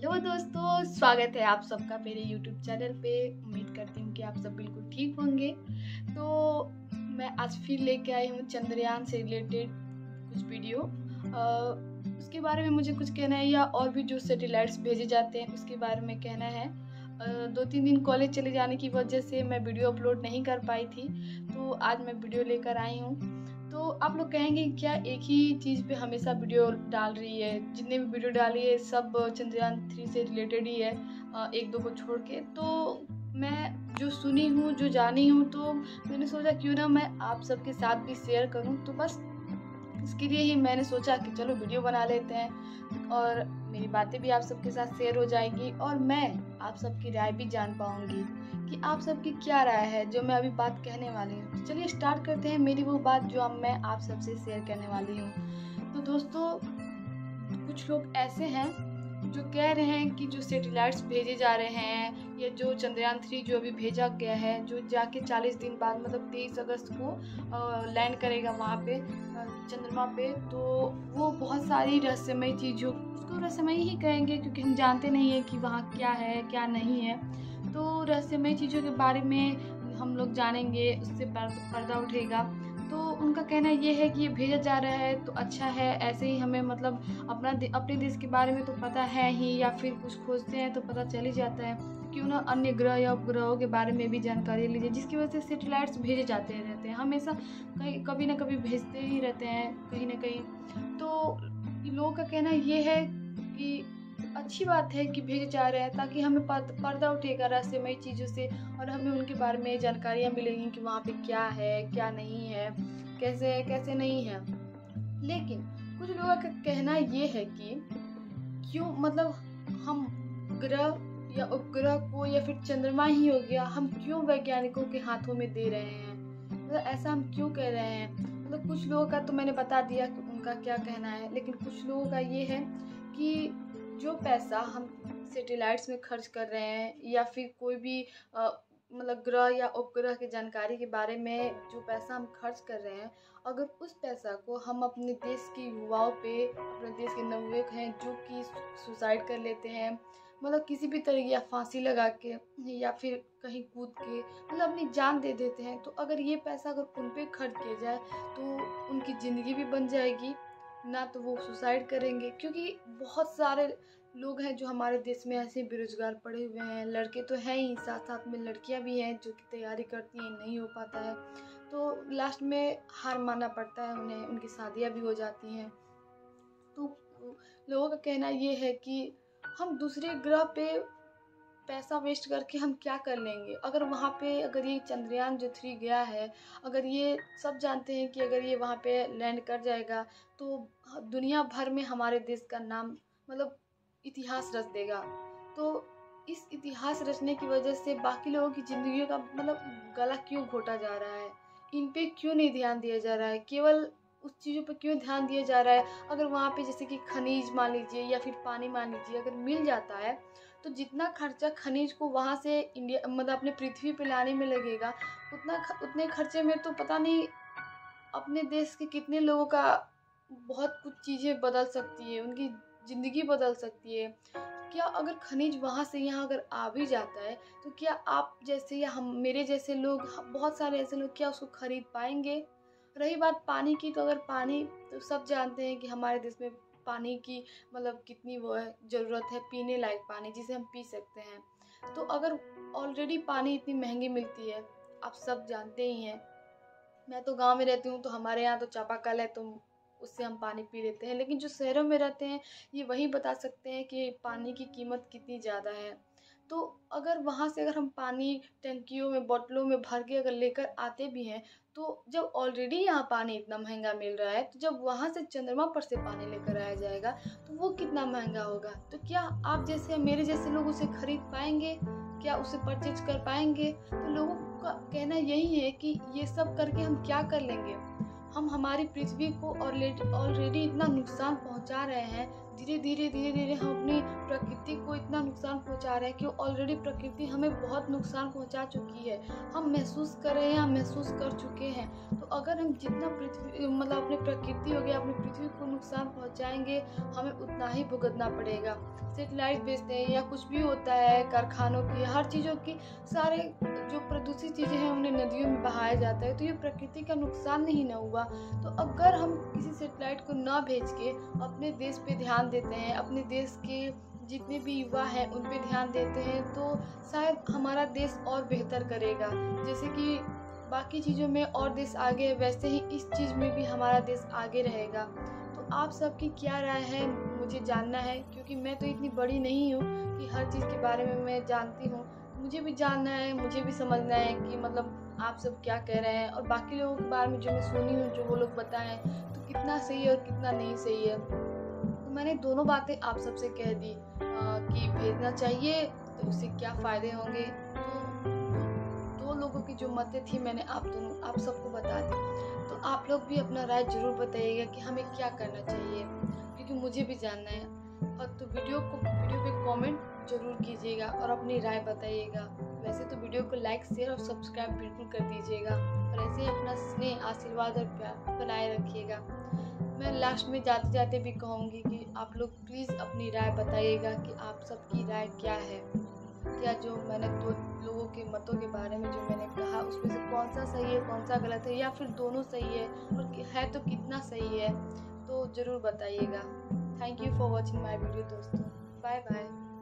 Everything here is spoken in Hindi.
हेलो दोस्तों, स्वागत है आप सबका मेरे यूट्यूब चैनल पे। उम्मीद करती हूँ कि आप सब बिल्कुल ठीक होंगे। तो मैं आज फिर लेके आई हूँ चंद्रयान से रिलेटेड कुछ वीडियो। उसके बारे में मुझे कुछ कहना है, या और भी जो सैटेलाइट्स भेजे जाते हैं उसके बारे में कहना है। 2-3 दिन कॉलेज चले जाने की वजह से मैं वीडियो अपलोड नहीं कर पाई थी, तो आज मैं वीडियो लेकर आई हूँ। तो आप लोग कहेंगे क्या एक ही चीज़ पे हमेशा वीडियो डाल रही है? जितने भी वीडियो डाली है सब चंद्रयान 3 से रिलेटेड ही है, 1-2 को छोड़ के। तो मैं जो सुनी हूँ, जो जानी हूँ, तो मैंने सोचा क्यों ना मैं आप सबके साथ भी शेयर करूँ। तो बस इसके लिए ही मैंने सोचा कि चलो वीडियो बना लेते हैं, और मेरी बातें भी आप सबके साथ शेयर हो जाएगी, और मैं आप सबकी राय भी जान पाऊँगी कि आप सबकी क्या राय है जो मैं अभी बात कहने वाली हूँ। तो चलिए स्टार्ट करते हैं मेरी वो बात जो अब मैं आप सबसे शेयर करने वाली हूँ। तो दोस्तों, कुछ लोग ऐसे हैं जो कह रहे हैं कि जो सैटेलाइट्स भेजे जा रहे हैं, या जो चंद्रयान 3 जो अभी भेजा गया है, जो जाके 40 दिन बाद मतलब 23 अगस्त को लैंड करेगा वहाँ पे चंद्रमा पे, तो वो बहुत सारी रहस्यमय चीज़ों, उसको रहस्यमय ही कहेंगे क्योंकि हम जानते नहीं है कि वहाँ क्या है क्या नहीं है। तो रहस्यमय चीज़ों के बारे में हम लोग जानेंगे, उससे पर्दा उठेगा। तो उनका कहना ये है कि ये भेजा जा रहा है तो अच्छा है, ऐसे ही हमें मतलब अपने देश के बारे में तो पता है ही, या फिर कुछ खोजते हैं तो पता चल ही जाता है। क्यों ना अन्य ग्रह या उपग्रहों के बारे में भी जानकारी लीजिए, जिसकी वजह से सैटेलाइट्स भेजे जाते रहते हैं, हमेशा कहीं कभी ना कभी भेजते ही रहते हैं कहीं ना कहीं। तो लोगों का कहना ये है कि अच्छी बात है कि भेजे जा रहे हैं, ताकि हमें पर्दा उठेगा रहस्यमय चीज़ों से, और हमें उनके बारे में जानकारियाँ मिलेंगी कि वहाँ पे क्या है क्या नहीं है, कैसे है कैसे नहीं है। लेकिन कुछ लोगों का कहना ये है कि क्यों मतलब हम ग्रह या उपग्रह को, या फिर चंद्रमा ही हो गया, हम क्यों वैज्ञानिकों के हाथों में दे रहे हैं, मतलब ऐसा हम क्यों कह रहे हैं। मतलब कुछ लोगों का तो मैंने बता दिया कि उनका क्या कहना है, लेकिन कुछ लोगों का ये है कि जो पैसा हम सैटेलाइट्स में खर्च कर रहे हैं, या फिर कोई भी मतलब ग्रह या उपग्रह की जानकारी के बारे में जो पैसा हम खर्च कर रहे हैं, अगर उस पैसा को हम अपने देश के युवाओं पे, अपने देश के नवयुवक हैं जो कि सुसाइड कर लेते हैं, मतलब किसी भी तरीके, या फांसी लगा के, या फिर कहीं कूद के, मतलब अपनी जान दे देते हैं, तो अगर ये पैसा अगर उन पे खर्च किया जाए तो उनकी ज़िंदगी भी बन जाएगी, ना तो वो सुसाइड करेंगे। क्योंकि बहुत सारे लोग हैं जो हमारे देश में ऐसे बेरोजगार पड़े हुए हैं, लड़के तो हैं ही, साथ साथ में लड़कियां भी हैं जो कि तैयारी करती हैं, नहीं हो पाता है तो लास्ट में हार मानना पड़ता है उन्हें, उनकी शादियां भी हो जाती हैं। तो लोगों का कहना ये है कि हम दूसरे ग्रह पे पैसा वेस्ट करके हम क्या कर लेंगे, अगर वहाँ पे, अगर ये चंद्रयान जो 3 गया है, अगर ये सब जानते हैं कि अगर ये वहाँ पे लैंड कर जाएगा तो दुनिया भर में हमारे देश का नाम, मतलब इतिहास रच देगा। तो इस इतिहास रचने की वजह से बाकी लोगों की ज़िंदगियों का मतलब गला क्यों घोटा जा रहा है, इन पे क्यों नहीं ध्यान दिया जा रहा है, केवल उस चीज़ों पे क्यों ध्यान दिया जा रहा है। अगर वहाँ पे जैसे कि खनिज मान लीजिए, या फिर पानी मान लीजिए, अगर मिल जाता है, तो जितना खर्चा खनिज को वहाँ से इंडिया मतलब अपने पृथ्वी पे लाने में लगेगा, उतने खर्चे में तो पता नहीं अपने देश के कितने लोगों का बहुत कुछ चीज़ें बदल सकती है, उनकी ज़िंदगी बदल सकती है। क्या अगर खनिज वहाँ से यहाँ अगर आ भी जाता है, तो क्या आप जैसे या हम मेरे जैसे लोग, बहुत सारे ऐसे लोग, क्या उसको खरीद पाएंगे। रही बात पानी की, तो अगर पानी, तो सब जानते हैं कि हमारे देश में पानी की मतलब कितनी वो है, ज़रूरत है पीने लायक पानी जिसे हम पी सकते हैं। तो अगर ऑलरेडी पानी इतनी महंगी मिलती है, आप सब जानते ही हैं। मैं तो गांव में रहती हूँ, तो हमारे यहाँ तो चापाकल है, तो उससे हम पानी पी लेते हैं। लेकिन जो शहरों में रहते हैं, ये वही बता सकते हैं कि पानी की कीमत कितनी ज़्यादा है। तो अगर वहाँ से अगर हम पानी टंकियों में, बोतलों में भर के अगर लेकर आते भी हैं, तो जब ऑलरेडी यहाँ पानी इतना महंगा मिल रहा है, तो जब वहाँ से चंद्रमा पर से पानी लेकर आया जाएगा तो वो कितना महंगा होगा। तो क्या आप जैसे मेरे जैसे लोग उसे खरीद पाएंगे, क्या उसे परचेज कर पाएंगे। तो लोगों का कहना यही है कि ये सब करके हम क्या कर लेंगे, हम हमारी पृथ्वी को ऑलरेडी इतना नुकसान पहुंचा रहे हैं, धीरे धीरे हम अपनी प्रकृति को इतना नुकसान पहुंचा रहे हैं कि ऑलरेडी प्रकृति हमें बहुत नुकसान पहुंचा चुकी है। हम महसूस कर रहे हैं, हम महसूस कर चुके हैं। तो अगर हम जितना पृथ्वी मतलब अपनी प्रकृति हो गया, अपनी पृथ्वी को नुकसान पहुंचाएंगे, हमें उतना ही भुगतना पड़ेगा। सेटेलाइट बेचते हैं या कुछ भी होता है, कारखानों की, हर चीज़ों की, सारे जो प्रदूषित चीज़ें हैं उन्हें नदियों में बहाया जाता है। तो ये प्रकृति का नुकसान नहीं ना हुआ? तो अगर हम किसी सेटेलाइट को ना भेज के अपने देश पे ध्यान देते हैं, अपने देश के जितने भी युवा हैं उन पे ध्यान देते हैं, तो शायद हमारा देश और बेहतर करेगा। जैसे कि बाकी चीज़ों में और देश आगे है, वैसे ही इस चीज़ में भी हमारा देश आगे रहेगा। तो आप सबकी क्या राय है मुझे जानना है, क्योंकि मैं तो इतनी बड़ी नहीं हूँ कि हर चीज़ के बारे में मैं जानती हूँ। मुझे भी जानना है, मुझे भी समझना है कि मतलब आप सब क्या कह रहे हैं, और बाकी लोगों के बारे में जो मैं सुनी हूँ, जो वो लोग बताएं, तो कितना सही है और कितना नहीं सही है। तो मैंने दोनों बातें आप सबसे कह दी कि भेजना चाहिए, तो उससे क्या फ़ायदे होंगे। तो दो लोगों की जो मतें थी मैंने आप सबको बता दी। तो आप लोग भी अपना राय ज़रूर बताइएगा कि हमें क्या करना चाहिए, क्योंकि मुझे भी जानना है। और तो वीडियो पे कमेंट ज़रूर कीजिएगा और अपनी राय बताइएगा। वैसे तो वीडियो को लाइक, शेयर और सब्सक्राइब बिल्कुल कर दीजिएगा, और ऐसे ही अपना स्नेह, आशीर्वाद और प्यार बनाए रखिएगा। मैं लास्ट में जाते जाते भी कहूँगी कि आप लोग प्लीज़ अपनी राय बताइएगा कि आप सबकी राय क्या है। क्या जो मैंने दो लोगों के मतों के बारे में जो मैंने कहा, उसमें से कौन सा सही है, कौन सा गलत है, या फिर दोनों सही है, और है तो कितना सही है, तो ज़रूर बताइएगा। Thank you for watching my video दोस्तों। Bye bye.